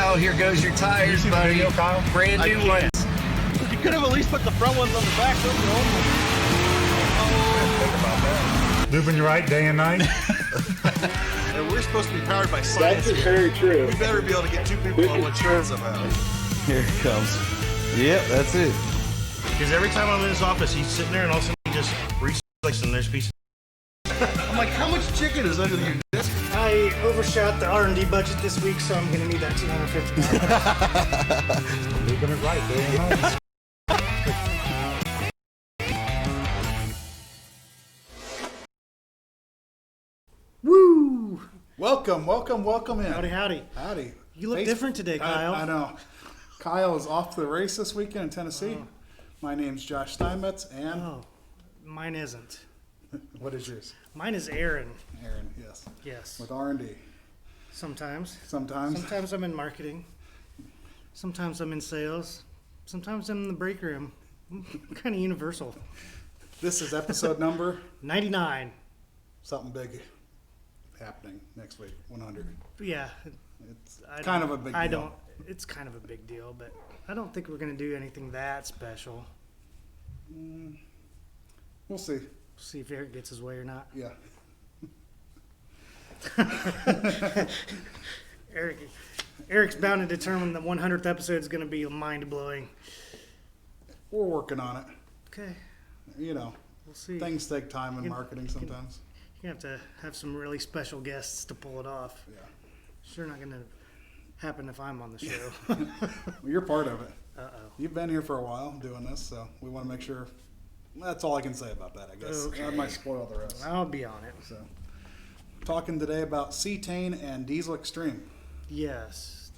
Kyle, here goes your tires, buddy. Video, Kyle? Brand new ones. You could have at least put the front ones on the back. Moving you right day and night. And we're supposed to be powered by science. That's very true. We better be able to get two people on one train somehow. Here it comes. Yep, that's it. Because every time I'm in his office, he's sitting there and all of a sudden he just recycles and there's a piece. I'm like, how much chicken is under your desk? I overshot the R&D budget this week, so I'm going to need that $250. Moving it right day and night. Woo! Welcome in. Howdy, howdy. Howdy. You look different today, Kyle. I know. Kyle is off to the race this weekend in Tennessee. Oh. My name's Josh Steinmetz, and Oh, mine isn't. what is yours? Mine is Aaron. Aaron, yes. Yes. With R&D. Sometimes. Sometimes. Sometimes I'm in marketing. Sometimes I'm in sales. Sometimes I'm in the break room. I'm kind of universal. This is episode number 99. something big happening next week, 100. Yeah. It's kind of a big deal. It's kind of a big deal, but I don't think we're going to do anything that special. We'll see. See if Eric gets his way or not. Yeah. Eric's bound to determine the 100th episode is going to be mind-blowing. We're working on it. Okay. You know, We'll see. things take time in marketing sometimes. You have to have some really special guests to pull it off. Yeah. Sure not going to happen if I'm on the show. Well, you're part of it. Uh-oh. You've been here for a while doing this, so we want to make sure. That's all I can say about that, I guess. Okay. That might spoil the rest. I'll be on it. So, talking today about Cetane and Diesel Extreme. Yes.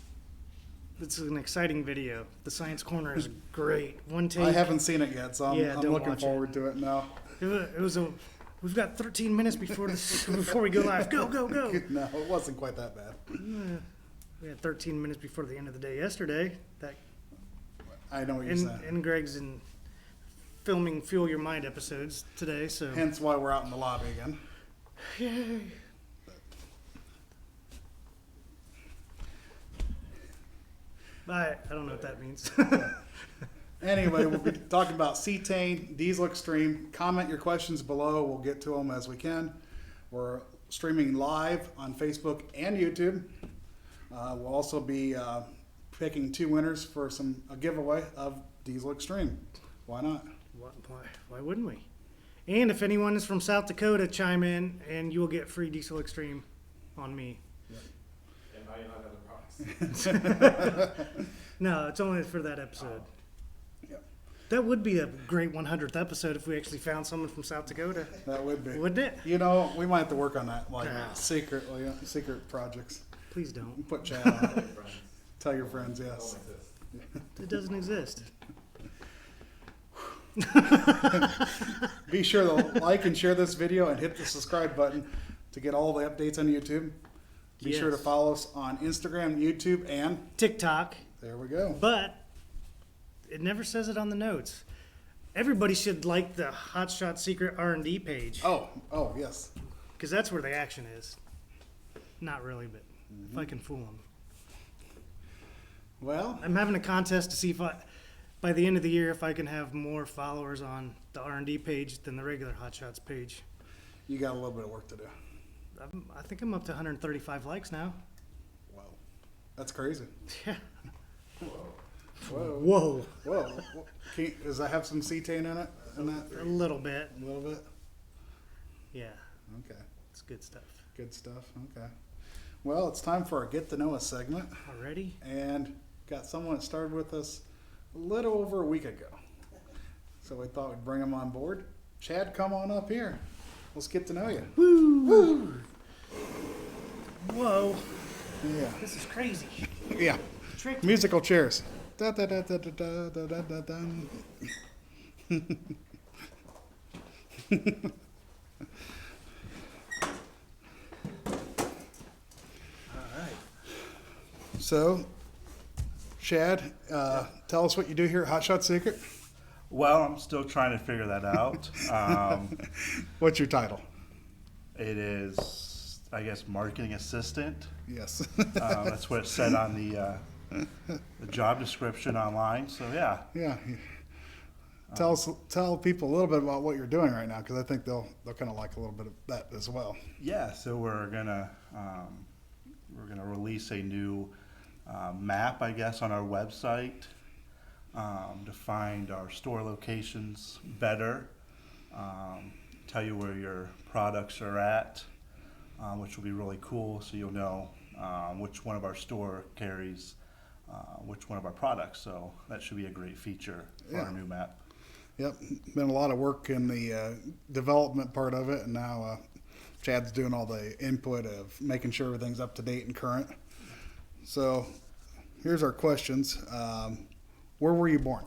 This is an exciting video. The Science Corner is great. One take. I haven't seen it yet, so I'm Yeah, don't looking watch forward to it now. It was a. We've got 13 minutes before before we go live. Go, go, go. No, it wasn't quite that bad. We had 13 minutes before the end of the day yesterday. That I know what you're saying. and Greg's in filming Fuel Your Mind episodes today. So Hence why we're out in the lobby again. yay. I don't know what that means. Anyway, we'll be talking about Cetane, Diesel Extreme. Comment your questions below. We'll get to them as we can. We're streaming live on Facebook and YouTube. We'll also be picking two winners for a giveaway of Diesel Extreme. Why not? Why wouldn't we? And if anyone is from South Dakota, chime in and you will get free Diesel Extreme on me. And 99 other products. No, it's only for that episode. Yep. That would be a great 100th episode if we actually found someone from South Dakota. That would be. Wouldn't it? You know, we might have to work on that, like Yeah. secretly, secret projects. Please don't. Put chat on it. Tell your friends, yes. It doesn't exist. Be sure to like and share this video and hit the subscribe button to get all the updates on YouTube. Be sure to Yes. follow us on Instagram, YouTube, and TikTok, there we go. but it never says it on the notes. Everybody should like the Hot Shot Secret R&D page Oh, yes. because that's where the action is. Not really, but if I can fool them. Well, I'm having a contest to see if by the end of the year, if I can have more followers on the R&D page than the regular Hot Shots page. you got a little bit of work to do. I think I'm up to 135 likes now. Wow. That's crazy. Yeah. Whoa. Whoa. Whoa. Does that have some cetane in it? In that? A little bit. A little bit? Yeah. Okay. It's good stuff. Good stuff. Okay. Well, it's time for our Get to Know Us segment. Already? And got someone that started with us a little over a week ago. So we thought we'd bring him on board. Chad, come on up here. Let's get to know you. Woo! Woo! Whoa. Yeah. This is crazy. Yeah. Tricky. Musical chairs. Da, da, da, da, da, da, da, da, da, da. So, Chad, tell us what you do here at Hot Shot Secret. Well, I'm still trying to figure that out. What's your title? It is, I guess, marketing assistant. Yes. That's what it said on the the job description online. So yeah. Yeah. Tell people a little bit about what you're doing right now, because I think they'll kind of like a little bit of that as well. Yeah, so we're gonna release a new map, I guess, on our website to find our store locations better. Tell you where your products are at, which will be really cool. So you'll know which one of our store carries which one of our products. So that should be a great feature for our new map. Yep, been a lot of work in the development part of it, and now Chad's doing all the input of making sure everything's up to date and current. So here's our questions. Where were you born?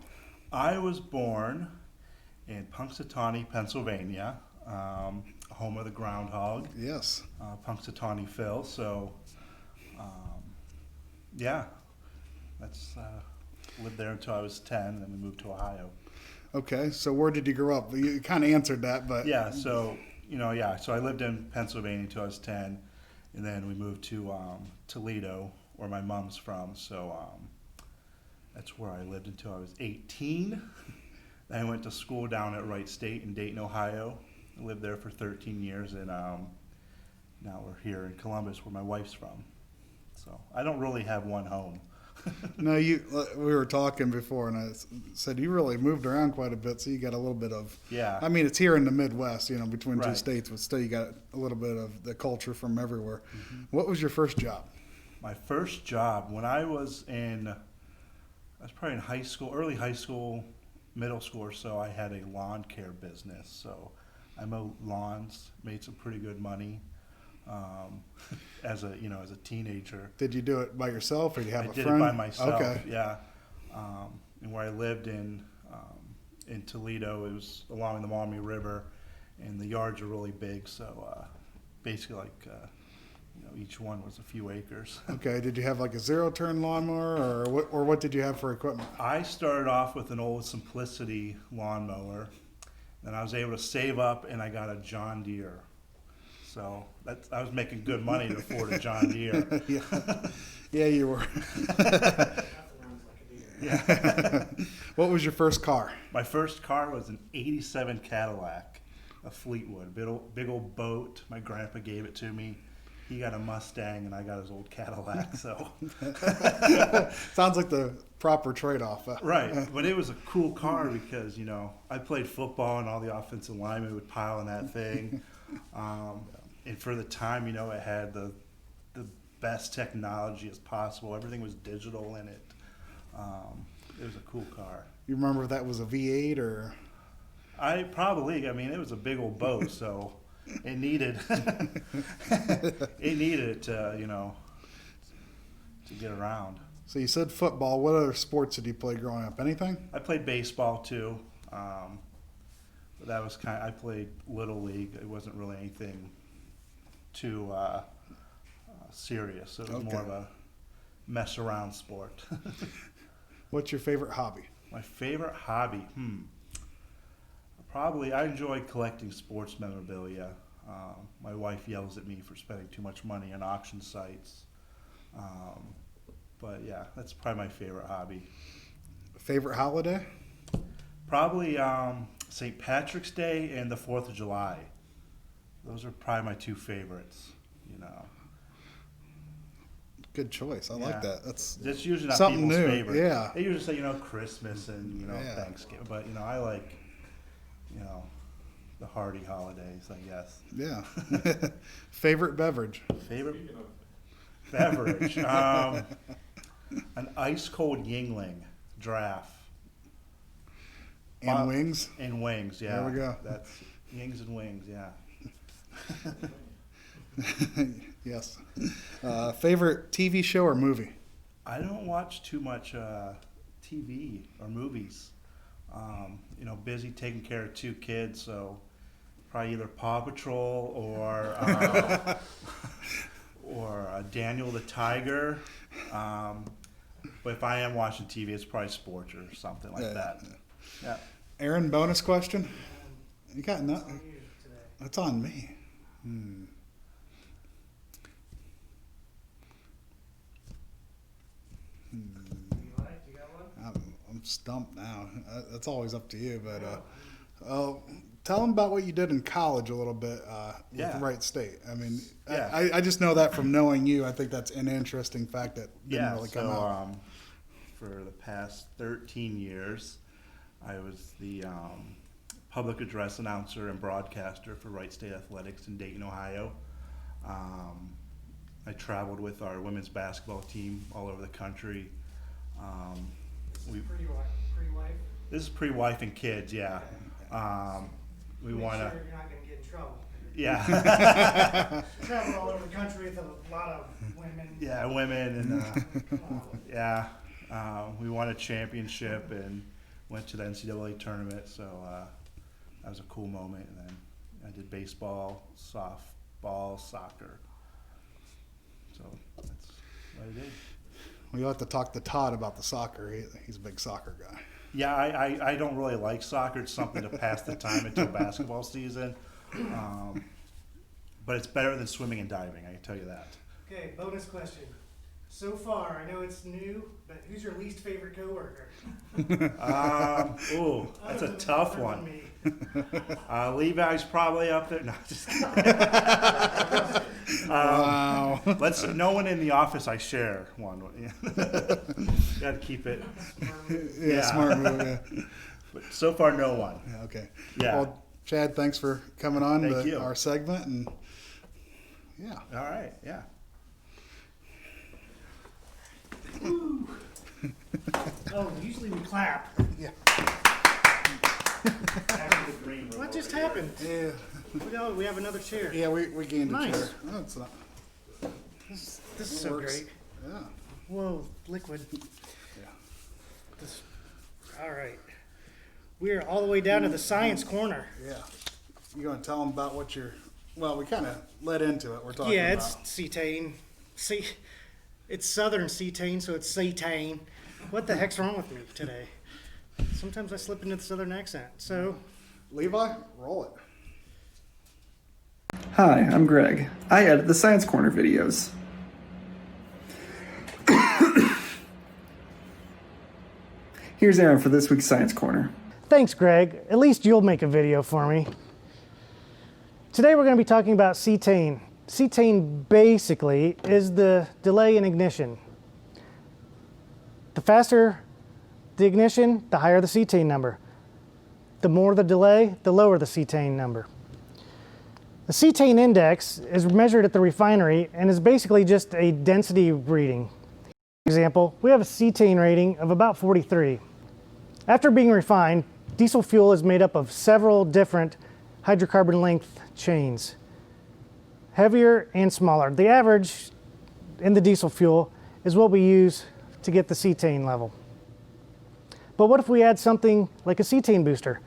I was born in Punxsutawney, Pennsylvania, home of the groundhog. Yes. Punxsutawney Phil. So, yeah, that's lived there until I was 10, and then we moved to Ohio. Okay, so where did you grow up? You kind of answered that, but Yeah, so so I lived in Pennsylvania until I was 10, and then we moved to Toledo, where my mom's from. So that's where I lived until I was 18. Then I went to school down at Wright State in Dayton, Ohio. I lived there for 13 years, and now we're here in Columbus, where my wife's from. So I don't really have one home. no, we were talking before, and I said you really moved around quite a bit, so you got a little bit of. Yeah. I mean, it's here in the Midwest, between two Right. states, but still you got a little bit of the culture from everywhere. What was your first job? My first job when I was probably in high school, early high school, middle school or so. I had a lawn care business, so I mowed lawns, made some pretty good money as a teenager. Did you do it by yourself, or did you have I a did friend? it by myself. Okay. Yeah, and where I lived in Toledo, it was along the Maumee River, and the yards are really big. So basically, each one was a few acres. Okay. Did you have like a zero-turn lawnmower, or what did you have for equipment? I started off with an old Simplicity lawnmower. Then I was able to save up, and I got a John Deere. So I was making good money to afford a John Deere. Yeah, you were. Yeah. What was your first car? My first car was an '87 Cadillac, a Fleetwood, big old boat. My grandpa gave it to me. He got a Mustang, and I got his old Cadillac. So Sounds like the proper trade-off. right, but it was a cool car because I played football, and all the offensive linemen would pile in that thing. And for the time, it had the best technology as possible. Everything was digital in it. It was a cool car. You remember if that was a V8 or? It was a big old boat, so it needed it to get around. So you said football. What other sports did you play growing up? Anything? I played baseball too. But that was I played Little League. It wasn't really anything too serious. It was more of a mess around sport. What's your favorite hobby? My favorite hobby? Probably I enjoy collecting sports memorabilia. My wife yells at me for spending too much money on auction sites. But yeah, that's probably my favorite hobby. Favorite holiday? Probably St. Patrick's Day and the 4th of July. Those are probably my two favorites, Good choice. I like that. That's usually not something people's new. favorite. Yeah. They usually say, Christmas and, Thanksgiving. But, I like, the hearty holidays, I guess. Yeah. Favorite beverage? Favorite beverage? An ice cold Yingling draft. And wings? And wings, yeah. There we go. That's Yings and wings, yeah. Yes. Favorite TV show or movie? I don't watch too much TV or movies. Busy taking care of two kids, so probably either Paw Patrol or Daniel the Tiger. But if I am watching TV, it's probably sports or something like that. Yeah. Aaron, bonus question? You got nothing? That's on me. stumped now. That's always up to you. But tell them about what you did in college a little bit with Wright State. I mean, I just know that from knowing you. I think that's an interesting fact that didn't really come out. For the past 13 years, I was the public address announcer and broadcaster for Wright State Athletics in Dayton, Ohio. I traveled with our women's basketball team all over the country. Pre-wife? This is pre-wife and kids, yeah. We want to. Sure you're not going to get in trouble. Yeah. Travel all over the country with a lot of women. Yeah, women and we won a championship and went to the NCAA tournament. So that was a cool moment. And then I did baseball, softball, soccer. So that's what I did. Well, you'll have to talk to Todd about the soccer. He's a big soccer guy. Yeah, I don't really like soccer. It's something to pass the time until basketball season. But it's better than swimming and diving, I can tell you that. Okay, bonus question. So far, I know it's new, but who's your least favorite coworker? That's a tough one. Levi's probably up there. No, just kidding. Wow. No one in the office I share one. Got to keep it. Smart move. Yeah. But so far, no one. Yeah, okay. Yeah. Well, Chad, thanks for coming on Thank you. our segment, and yeah. All right. Yeah. Oh, usually we clap. Yeah. What just happened? Yeah. We have another chair. Yeah, we gained a Nice. chair. Oh, it's not. This is so Works. great. Yeah. Whoa, liquid. Yeah. All right. We're all the way down to the science corner. Yeah. You going to tell them about what you're? Well, we kind of led into it. We're talking Yeah, about. it's cetane. See, it's southern cetane, so it's cetane. What the heck's wrong with me today? Sometimes I slip into the southern accent. So, Levi, roll it. Hi, I'm Greg. I edit the Science Corner videos. Here's Aaron for this week's Science Corner. thanks, Greg. At least you'll make a video for me. Today we're going to be talking about cetane. Cetane basically is the delay in ignition. The faster the ignition, the higher the cetane number. The more the delay, the lower the cetane number. The cetane index is measured at the refinery and is basically just a density reading. For example, we have a cetane rating of about 43. After being refined, diesel fuel is made up of several different hydrocarbon length chains, heavier and smaller. The average in the diesel fuel is what we use to get the cetane level. But what if we add something like a cetane booster?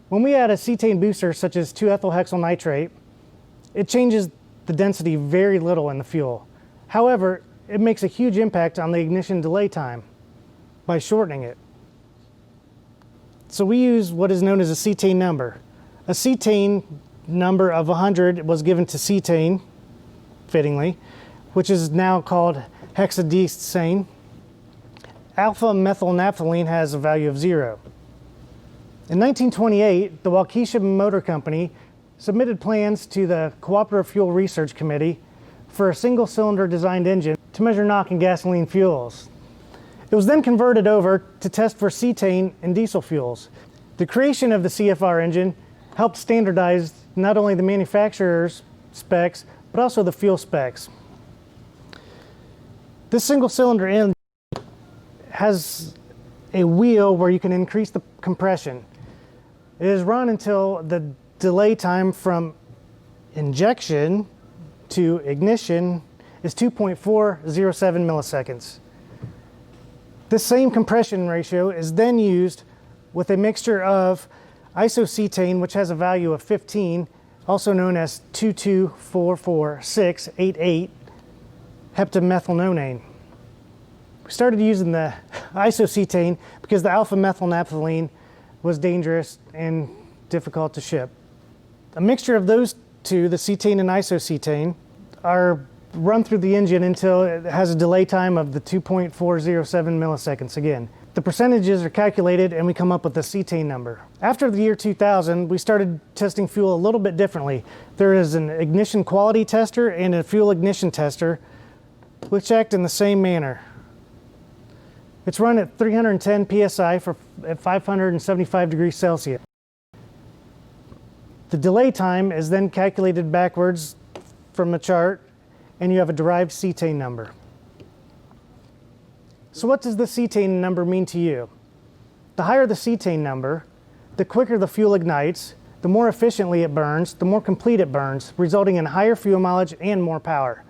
When we add a cetane booster such as 2-ethylhexyl nitrate, it changes the density very little in the fuel. However, it makes a huge impact on the ignition delay time by shortening it. So we use what is known as a cetane number. A cetane number of 100 was given to cetane, fittingly, which is now called hexadecane. Alpha methylnaphthalene has a value of 0. In 1928, the Waukesha Motor Company submitted plans to the Cooperative Fuel Research Committee for a single-cylinder designed engine to measure NOx and gasoline fuels. It was then converted over to test for cetane in diesel fuels. The creation of the CFR engine helped standardize not only the manufacturer's specs, but also the fuel specs. This single-cylinder engine has a wheel where you can increase the compression. It is run until the delay time from injection to ignition is 2.407 milliseconds. This same compression ratio is then used with a mixture of isocetane, which has a value of 15, also known as 2,2,4,4,6,8,8 heptamethylnonane. We started using the isocetane because the alpha methylnaphthalene was dangerous and difficult to ship. A mixture of those two, the cetane and isocetane, are run through the engine until it has a delay time of the 2.407 milliseconds again. The percentages are calculated and we come up with the cetane number. After the year 2000, we started testing fuel a little bit differently. There is an ignition quality tester and a fuel ignition tester, which act in the same manner. It's run at 310 psi at 575 degrees Celsius. The delay time is then calculated backwards from a chart, and you have a derived cetane number. So what does the cetane number mean to you? The higher the cetane number, the quicker the fuel ignites, the more efficiently it burns, the more complete it burns, resulting in higher fuel mileage and more power.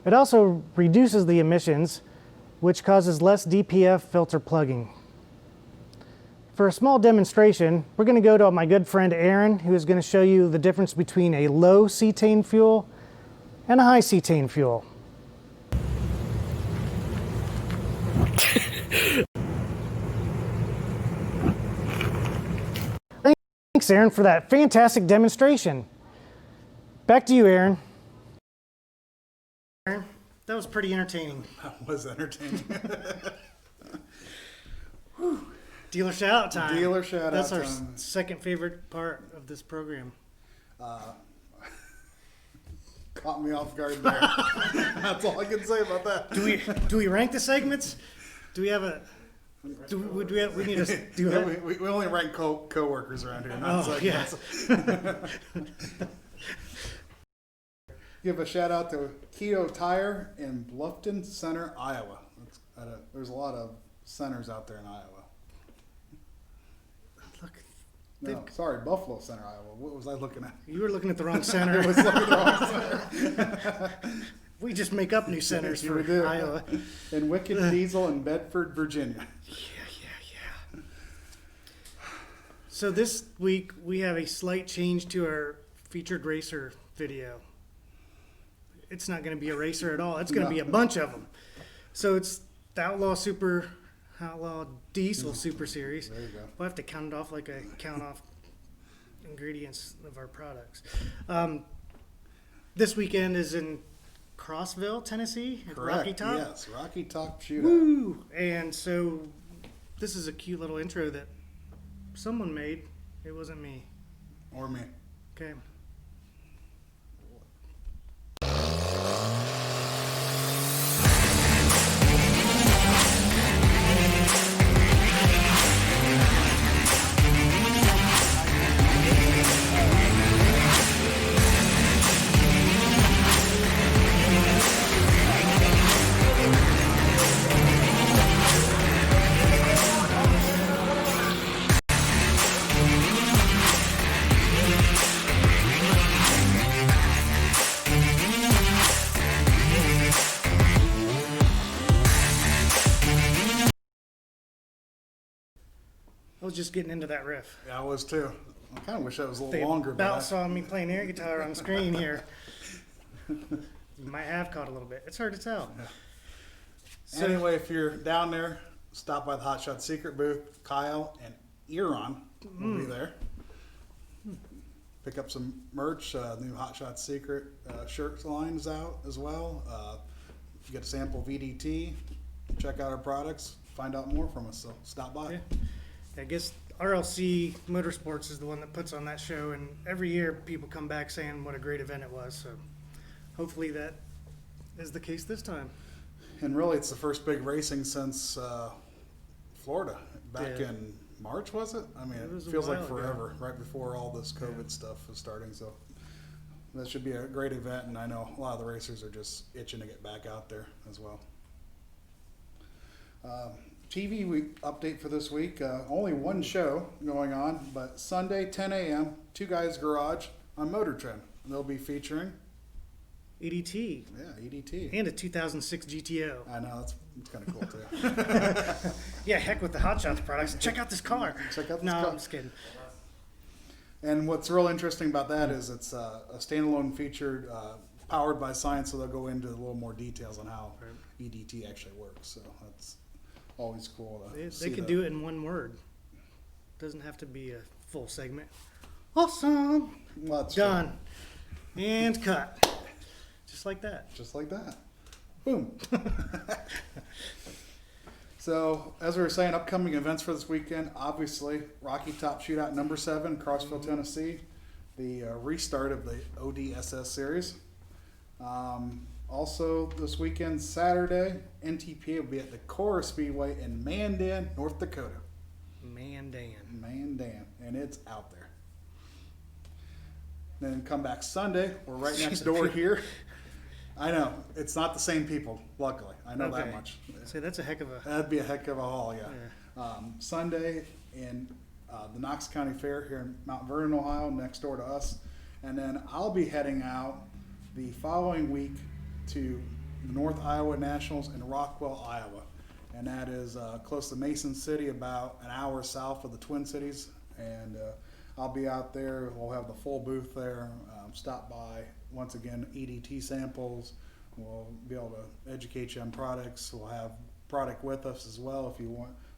It also reduces the emissions, which causes less DPF filter plugging. For a small demonstration, we're going to go to my good friend Aaron, who is going to show you the difference between a low cetane fuel and a high cetane fuel. Thanks, Aaron, for that fantastic demonstration. Back to you, Aaron. Aaron, that was pretty entertaining. That was entertaining. Dealer shout-out time. Dealer shout-out That's our time. second favorite part of this program. Caught me off guard there. That's all I can say about that. Do we rank the segments? Do we have a? We need to do that. We only rank co-workers around here. Not segments. Yeah. Give a shout out to Keto Tire in Bluffton Center, Iowa. There's a lot of centers out there in Iowa. Look, No, sorry, Buffalo Center, Iowa. What was I looking at? you were looking at the wrong center. I was looking at the wrong center. We just make up new centers We for do. Iowa. And Wicked Diesel in Bedford, Virginia. Yeah. So this week we have a slight change to our featured racer video. It's not going to be a racer at all. It's going to be a bunch of them. So it's the Outlaw Diesel Super Series. There you go. We'll have to count it off like I count off ingredients of our products. This weekend is in Crossville, Tennessee, at Correct. Rocky Top. Yes, Rocky Top Shootout. Woo! And so this is a cute little intro that someone made. It wasn't me. Or me. Okay. I was just getting into that riff. Yeah, I was too. I kind of wish that was a little They longer. about But saw me playing air guitar on screen here. You might have caught a little bit. It's hard to tell. So, anyway, if you're down there, stop by the Hot Shot Secret booth. Kyle and Eron will be there. Pick up some merch. New Hot Shot Secret shirt line is out as well. If you get a sample VDT, check out our products. Find out more from us. So stop by. Yeah. I guess RLC Motorsports is the one that puts on that show, and every year people come back saying what a great event it was. So hopefully that is the case this time. And really, it's the first big racing since Florida back Yeah. in March, was it? I mean, It it was a feels like while ago. forever, right before all this COVID stuff was starting. So that should be a great event, and I know a lot of the racers are just itching to get back out there as well. TV week update for this week. Only one show going on, but Sunday, 10 a.m., Two Guys Garage on Motor Trend. They'll be featuring, EDT EDT. and a 2006 GTO. I know, it's kind of cool too. Yeah, heck with the Hot Shots products. Check out this car. Check out this No, car. I'm just kidding. And what's real interesting about that is it's a standalone feature powered by science, so they'll go into a little more details on how EDT actually works. So that's always cool to They see could that. do it in one word. Doesn't have to be a full segment. Awesome. Well, that's Done. And cut. Just like that. Just like that. Boom. So, as we were saying, upcoming events for this weekend, obviously, Rocky Top Shootout number 7, Crossville, Tennessee, the restart of the ODSS series. Also, this weekend, Saturday, NTPA will be at the Cora Speedway in Mandan, North Dakota. Mandan, and it's out there. Then come back Sunday, we're right next door here. I know, it's not the same people, luckily. I know that much. So that's a heck of a... That'd be a heck of a haul, yeah. Sunday in the Knox County Fair here in Mount Vernon, Ohio, next door to us. And then I'll be heading out the following week to the North Iowa Nationals in Rockwell, Iowa. And that is close to Mason City, about an hour south of the Twin Cities. And I'll be out there. We'll have the full booth there. Stop by, once again, EDT samples. We'll be able to educate you on products. We'll have product with us as well if you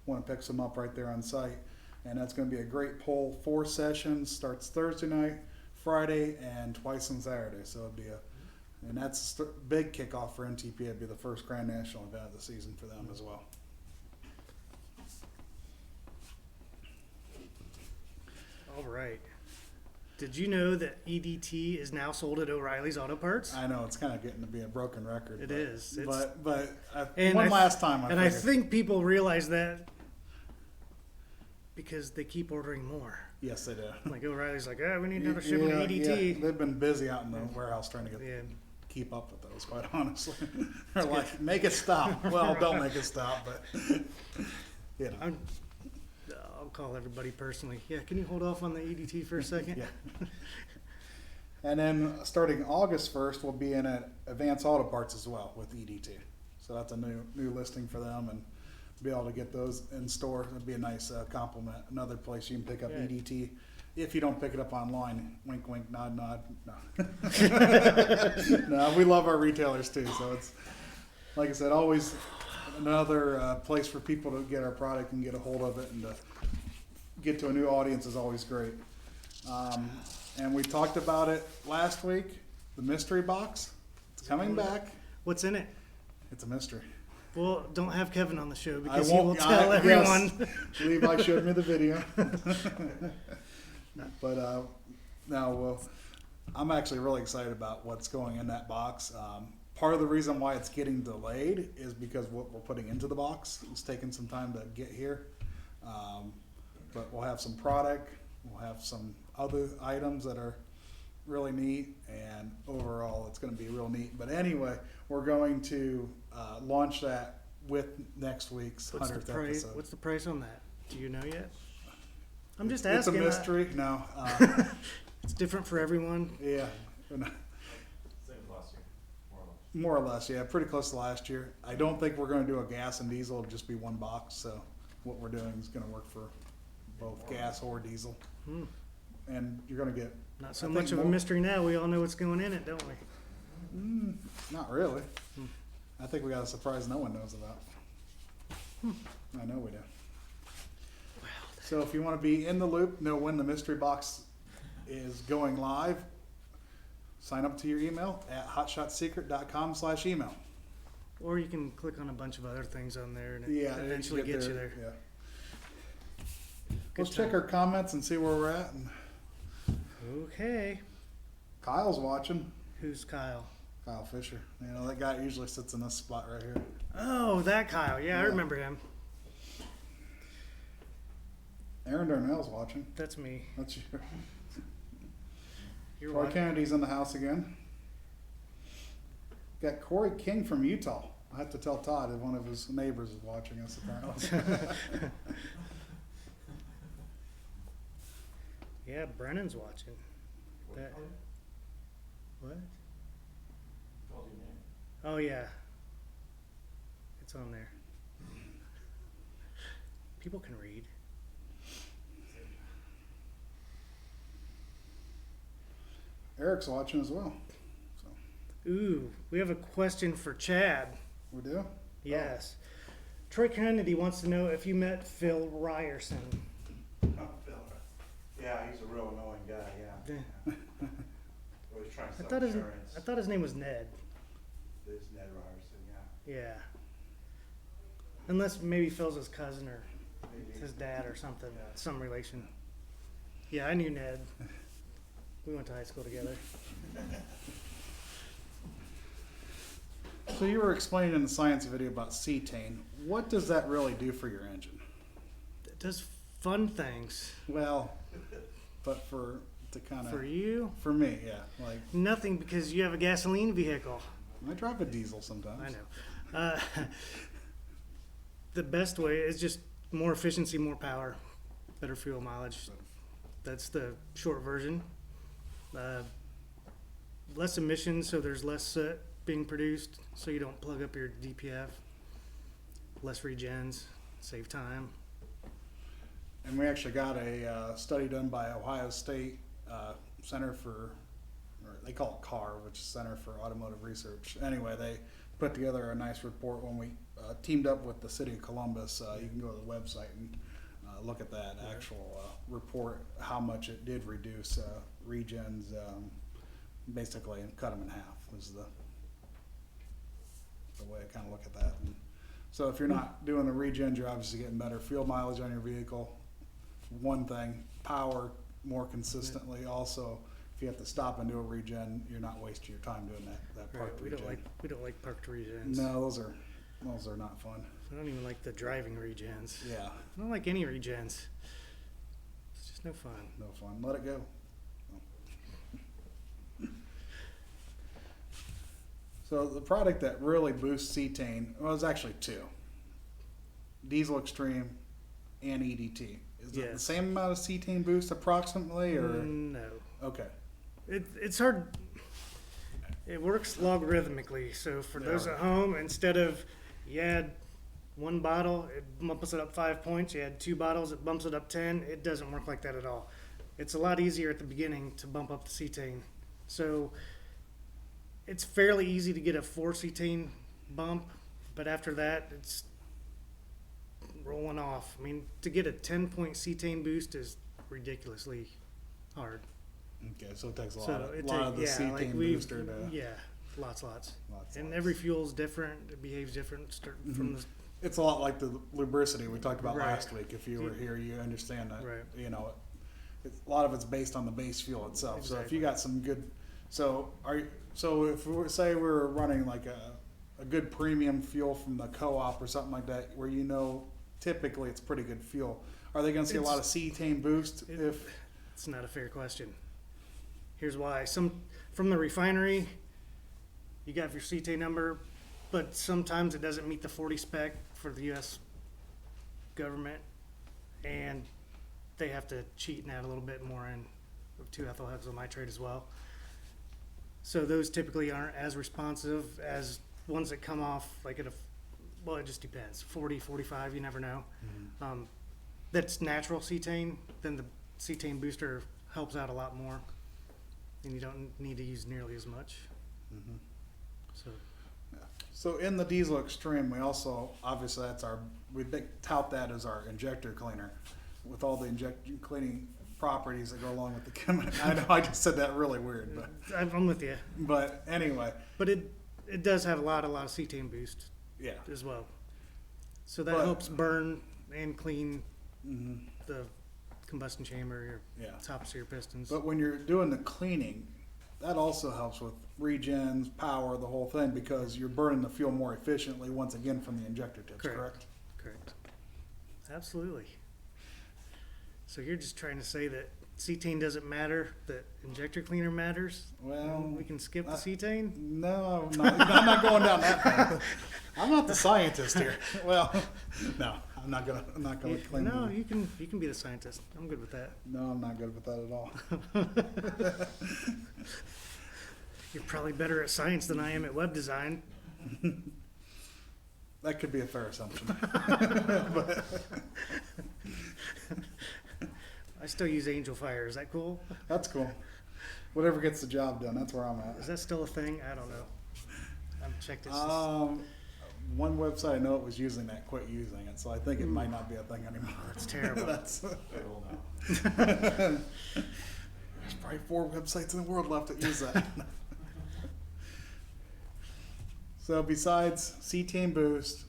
want to pick some up right there on site. And that's going to be a great pull. 4 sessions, starts Thursday night, Friday, and twice on Saturday. So it'll be and that's a big kickoff for NTP. It'd be the first Grand National event of the season for them as well. All right. Did you know that EDT is now sold at O'Reilly's Auto Parts? I know it's kind of getting to be a broken record. It is. But And last time. I think people realize that because they keep ordering more. Yes, they do. Like O'Reilly's like, we need another shipment of EDT. Yeah. They've been busy out in the warehouse trying to keep up with those, quite honestly. They're like, make it stop. Well, don't make it stop, but you know. I'll call everybody personally. Yeah, can you hold off on the EDT for a second? Yeah. And then starting August 1st, we'll be in at Advance Auto Parts as well with EDT. So that's a new listing for them, and to be able to get those in store, it'd be a nice compliment. Another place you can pick up EDT. If you don't pick it up online, wink, wink, nod, nod. No. No, we love our retailers too. So it's, like I said, always another place for people to get our product and get a hold of it, and to get to a new audience is always great. And we talked about it last week, the mystery box. It's coming back. What's in it? It's a mystery. Well, don't have Kevin on the show I because he will won't tell everyone. Yes, Levi showed me the video. But I'm actually really excited about what's going in that box. Part of the reason why it's getting delayed is because what we're putting into the box is taking some time to get here. But we'll have some product, we'll have some other items that are really neat, and overall it's going to be real neat. But anyway, we're going to launch that with next week's 100th episode. What's the price on that? Do you know yet? I'm just asking. It's a mystery. No. It's different for everyone. Yeah. More or less, yeah. Pretty close to last year. I don't think we're going to do a gas and diesel. It'll just be one box. So what we're doing is going to work for both gas or diesel. And you're going to get... Not so much of a mystery now. We all know what's going in it, don't we? Not really. I think we got a surprise no one knows about. I know we do. So if you want to be in the loop, know when the mystery box is going live, sign up to your email at hotshotsecret.com/email. Or you can click on a bunch of other things on there and Yeah, eventually get you there. Yeah. Let's check our comments and see where we're at. And okay. Kyle's watching. Who's Kyle? Kyle Fisher. You know, that guy usually sits in this spot right here. Oh, that Kyle. Yeah, I remember him. Aaron Darnell's watching. That's me. That's you. You're Troy watching. Kennedy's in the house again. Got Corey King from Utah. I have to tell Todd that one of his neighbors is watching us apparently. Yeah, Brennan's watching. What? Oh yeah. It's on there. People can read. Eric's watching as well. So. Ooh, we have a question for Chad. We do? Yes. Troy Kennedy wants to know if you met Phil Ryerson. Yeah, he's a real annoying guy, yeah. Always trying to I sell insurance. thought his name was Ned. This Ned Ryerson, yeah. Yeah. Unless maybe Phil's his cousin or his dad or something, some relation. Yeah, I knew Ned. We went to high school together. So you were explaining in the science video about cetane. What does that really do for your engine? It does fun things. Well, but to kind of For you, for me, yeah. Like nothing, because you have a gasoline vehicle. I drive a diesel sometimes. I know. The best way is just more efficiency, more power, better fuel mileage. That's the short version. Less emissions, so there's less soot being produced, so you don't plug up your DPF. Less regens, save time. And we actually got a study done by Ohio State Center for, or they call it CAR, which is Center for Automotive Research. Anyway, they put together a nice report when we teamed up with the city of Columbus. You can go to the website and look at that actual report, how much it did reduce regens, basically, and cut them in half was the way I kind of look at that. And so if you're not doing the regens, you're obviously getting better fuel mileage on your vehicle. One thing, power more consistently. Also, if you have to stop and do a regen, you're not wasting your time doing that parked Right, regen. we don't like parked regens. No, those are not fun. I don't even like the driving regens. Yeah, I don't like any regens. It's just no fun. no fun. Let it go. So the product that really boosts cetane, well, it's actually two. Diesel Extreme and EDT. Is it the Yes. same amount of cetane boost approximately, or? No. Okay. It's hard. It works logarithmically. So for those at home, instead of you add one bottle, it bumps it up 5 points. You add two bottles, it bumps it up 10. It doesn't work like that at all. It's a lot easier at the beginning to bump up the cetane. So it's fairly easy to get a 4 cetane bump, but after that, it's rolling off. I mean, to get a 10-point cetane boost is ridiculously hard. Okay, so it takes a So lot of, it lot of the cetane like booster to. lots. Lots. And every fuel's different. It behaves different from the It's a lot like the lubricity we talked about Right. last week. If you were here, you understand that. Right. You know, a lot of it's based on the base fuel itself. So if you got some good, so if we say we're running like a good premium fuel from the co-op or something like that, where typically it's pretty good fuel, are they going to see a lot of cetane boost if? It's not a fair question. Here's why. From the refinery, you got your cetane number, but sometimes it doesn't meet the 40 spec for the U.S. government, and they have to cheat and add a little bit more in of 2-ethyl hexyl nitrate as well. So those typically aren't as responsive as ones that come off like it just depends. 40, 45, you never know. That's natural cetane, then the cetane booster helps out a lot more, and you don't need to use nearly as much. So in the Diesel Extreme, we also, obviously we tout that as our injector cleaner with all the injector cleaning properties that go along with the chemical. I know I just said that really weird, but I'm with you. But anyway. But it does have a lot of cetane boost Yeah. as well. So that helps burn and clean the combustion chamber, your tops of your pistons. But when you're doing the cleaning, that also helps with regens, power, the whole thing, because you're burning the fuel more efficiently once again from the injector tips, correct? Correct. Absolutely. So you're just trying to say that cetane doesn't matter, that injector cleaner matters? Well, we can skip the cetane? No, I'm not going down that path. I'm not the scientist here. Well, no, I'm not gonna claim. No, you can be the scientist. I'm good with that. No, I'm not good with that at all. You're probably better at science than I am at web design. That could be a fair assumption. I still use Angel Fire. Is that cool? That's cool. Whatever gets the job done, that's where I'm at. Is that still a thing? I don't know. I've checked it. One website I know it was using that, quit using it, so I think it might not be a thing anymore. It's terrible. There's probably 4 websites in the world left that use that. So besides cetane boost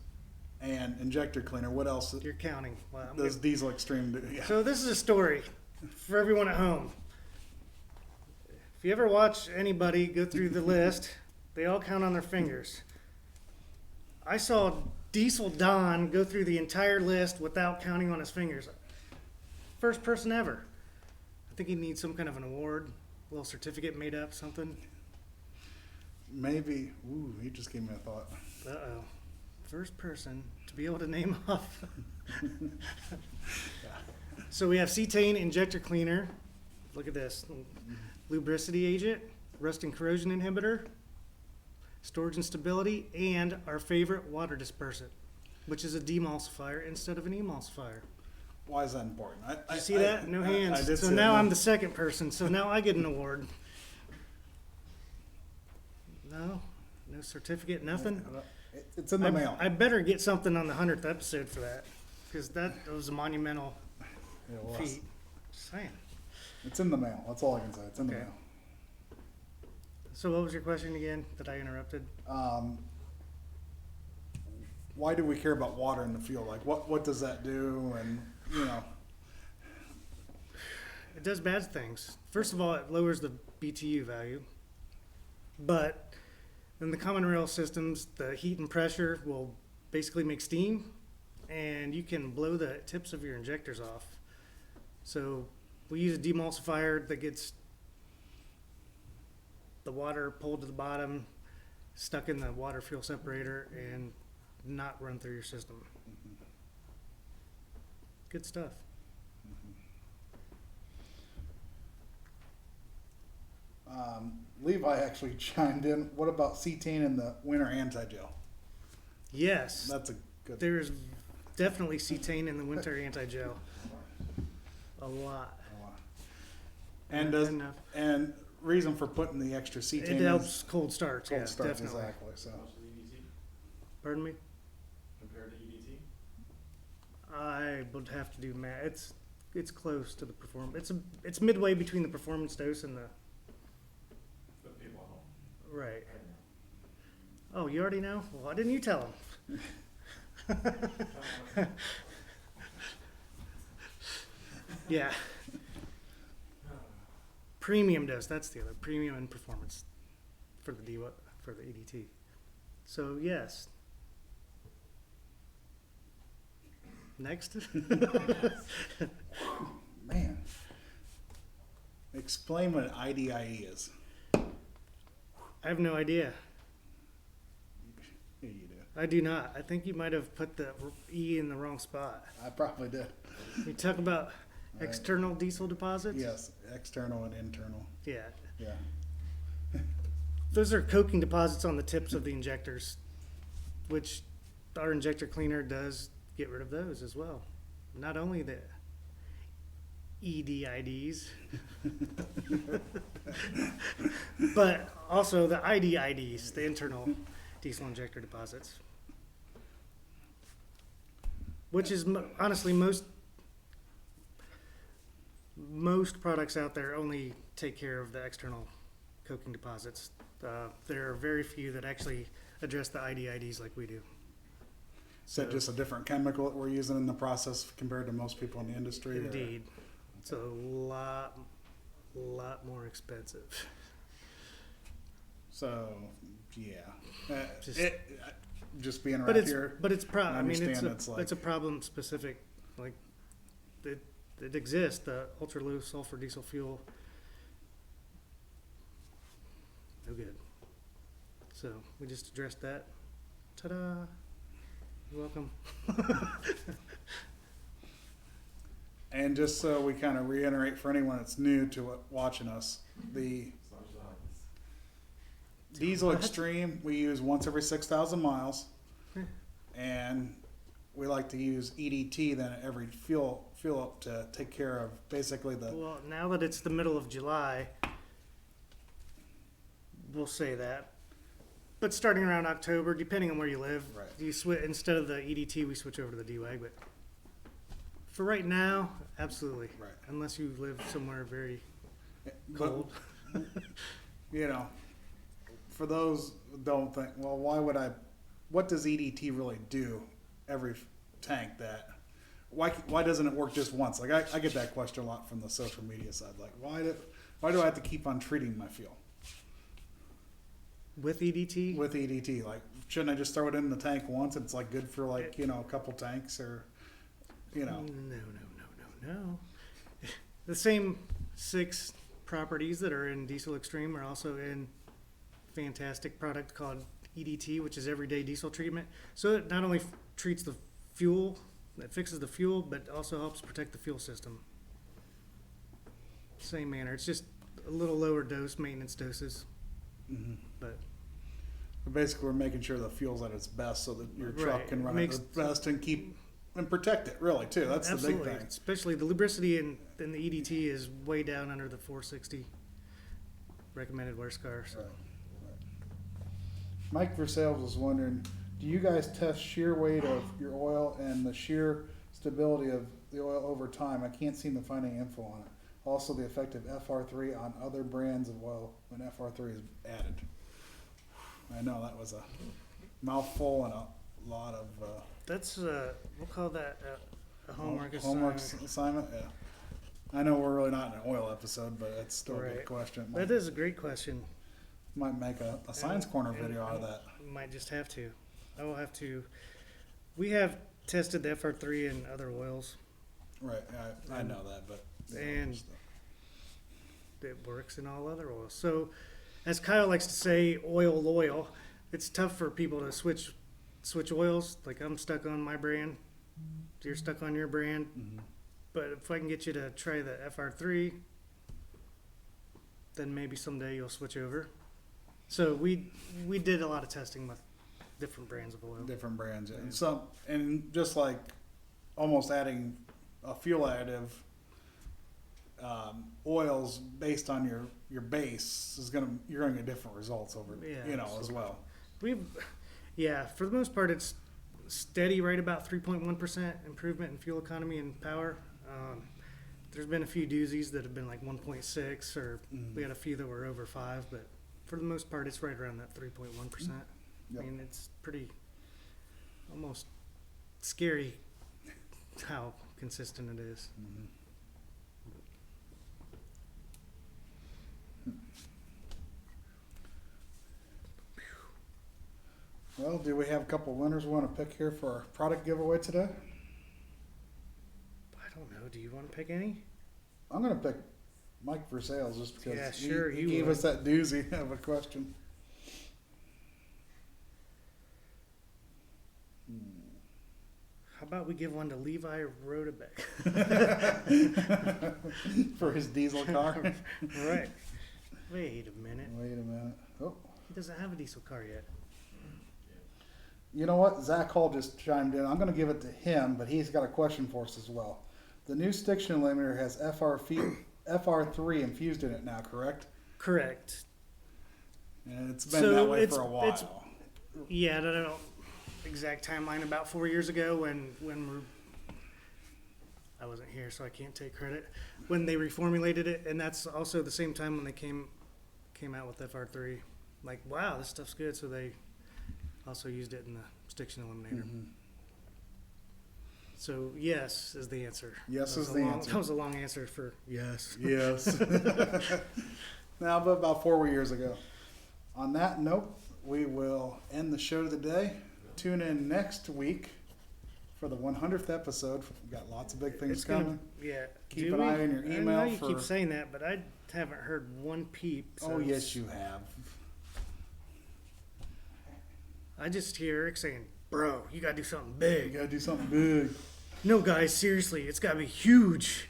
and injector cleaner. What else You're counting. Wow. does Diesel Extreme do? Yeah. So this is a story for everyone at home. If you ever watch anybody go through the list, they all count on their fingers. I saw Diesel Don go through the entire list without counting on his fingers. First person ever. I think he needs some kind of an award, a little certificate made up, something. Maybe. Ooh, he just gave me a thought. Uh-oh. First person to be able to name off. So we have Cetane injector cleaner. Look at this. Lubricity agent, rust and corrosion inhibitor, storage and stability, and our favorite water dispersant, which is a demulsifier instead of an emulsifier. Why is that important? Did you see that? No hands. I did So see now that. I'm the second person. So now I get an award. No certificate, nothing. It's in the mail. I better get something on the 100th episode for that, because that was a monumental It was. feat. Just saying. It's in the mail. That's all I can say. It's in the Okay. mail. So what was your question again that I interrupted? Why do we care about water in the field? Like, what does that do? And It does bad things. First of all, it lowers the BTU value. But in the common rail systems, the heat and pressure will basically make steam, and you can blow the tips of your injectors off. So we use a demulsifier that gets the water pulled to the bottom, stuck in the water fuel separator, and not run through your system. Good stuff. Levi actually chimed in. What about Cetane in the winter anti-gel? Yes, That's a good. there's definitely cetane in the winter anti-gel. A lot. And Not does enough. and reason for putting the extra Cetane It is helps cold starts. cold Yeah, starts definitely. exactly. So Pardon me? Compared to EDT? I would have to do math. It's close to the performance. It's midway between the performance dose and the The people at home. right. Oh, you already know? Well, why didn't you tell him? Yeah. Premium dose. That's the other premium and performance for the for the EDT. So yes. Next. man, explain what IDIE is. I have no idea. Yeah, you do. I do not. I think you might have put the E in the wrong spot. I probably did. You talk about Right. external diesel deposits? Yes, external and internal. Yeah. Yeah. Those are coking deposits on the tips of the injectors, which our injector cleaner does get rid of those as well. Not only the EDIDs, but also the IDIDs, the internal diesel injector deposits. Which is honestly most products out there only take care of the external coking deposits. There are very few that actually address the IDIDs like we do. Is that just a different chemical that we're using in the process compared to most people in the industry? or- Indeed. It's a lot more expensive. So, yeah. Just- Just being But right here. it's I understand it's it's like- a problem specific, like it exists, the ultra low sulfur diesel fuel. No good. So we just addressed that. Ta-da. You're welcome. And just so we kind of reiterate for anyone that's new to watching us, the Diesel Extreme we use once every 6,000 miles, and we like to use EDT then at every fuel up to take care of basically the. Well, now that it's the middle of July, we'll say that. But starting around October, depending on where you live, Right. you switch instead of the EDT, we switch over to the DWAG. But for right now, absolutely. Right. Unless you live somewhere very But, cold. you know, for those who don't think, well, why would I? What does EDT really do? every tank that why doesn't it work just once? Like I get that question a lot from the social media side. Like why do I have to keep on treating my fuel With EDT? with EDT? Like shouldn't I just throw it in the tank once? It's like good for like a couple tanks or No. The same 6 properties that are in Diesel Extreme are also in fantastic product called EDT, which is everyday diesel treatment. So it not only treats the fuel, it fixes the fuel, but also helps protect the fuel system. Same manner. It's just a little lower dose, maintenance doses. But basically we're making sure the fuel's at its best so that your truck Right. can run Makes- at its best and protect it really too. That's absolutely, the big thing. especially the lubricity in the EDT is way down under the 460 recommended wear scar. So. Mike Versales was wondering, do you guys test shear weight of your oil and the shear stability of the oil over time? I can't seem to find any info on it. Also, the effect of FR3 on other brands of oil when FR3 is added. I know that was a mouthful and a lot of That's we'll call that a homework assignment. assignment. Yeah, I know we're really not in an oil episode, but it's still a good Right. question. That is a great question. Might make a Science Corner video out of that. Might just have to. I will have to. We have tested the FR3 in other oils. Right, I know that, but And it works in all other oils. So, as Kyle likes to say, oil loyal. It's tough for people to switch oils. Like I'm stuck on my brand, you're stuck on your brand. But if I can get you to try the FR3, then maybe someday you'll switch over. So we did a lot of testing with different brands of oil. different brands, and just like almost adding a fuel additive, oils based on your base you're gonna get different results over as well. For the most part, it's steady, right about 3.1% improvement in fuel economy and power. There's been a few doozies that have been like 1.6, or we had a few that were over 5, but for the most part, it's right around that 3.1%. Yep. I mean, it's pretty, almost scary how consistent it is. Well, do we have a couple winners we want to pick here for our product giveaway today? I don't know. Do you want to pick any? I'm gonna pick Mike Versales just because Yeah, sure, he you gave would. us that doozy of a question. How about we give one to Levi Rodebeck? For his diesel car. Right. Wait a minute. Wait a minute. Oh, He doesn't have a diesel car yet. you know what? Zach Hall just chimed in. I'm going to give it to him, but he's got a question for us as well. The new stiction eliminator has FR3 infused in it now, correct? Correct. And it's been that way for a while. Yeah, I don't know exact timeline. About 4 years ago, when I wasn't here, so I can't take credit. When they reformulated it, and that's also the same time when they came out with FR3. Like, wow, this stuff's good. So they also used it in the stiction eliminator. So yes is the answer. Yes That is was the a long- answer. That was a long answer for yes. Yes. Now, but about 4 years ago. On that note, we will end the show today. Tune in next week for the 100th episode. We've got lots of big things It's gonna, coming. yeah. Keep Do an we? eye on your I email know you for- keep saying that, but I haven't heard one peep. Oh, so yes, you have. I just hear Eric saying, "Bro, you gotta do something You big." gotta do something big. No, guys, seriously, it's gotta be huge.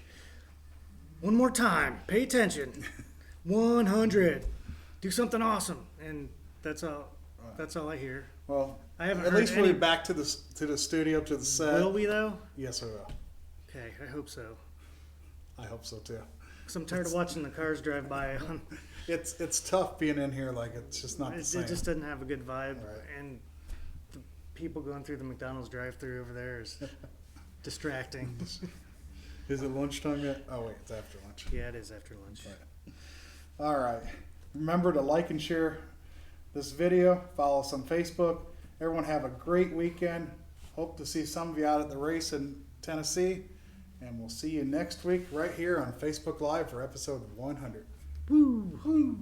One more time, pay attention. 100. Do something awesome, and that's all. That's all I hear. Well, I haven't at heard least we'll any- be back to the studio, to the set. Will we though? Yes, we will. Okay, I hope so. I hope so too. Cause I'm tired of watching the cars drive by. It's tough being in here. Like it's just not the It same. just doesn't have a good vibe, Right. and the people going through the McDonald's drive-through over there is distracting. Is it lunchtime yet? Oh wait, it's after lunch. Yeah, it is after lunch. All right. Remember to like and share this video. Follow us on Facebook. Everyone have a great weekend. Hope to see some of you out at the race in Tennessee. And we'll see you next week right here on Facebook Live for episode 100. Woo! Woo!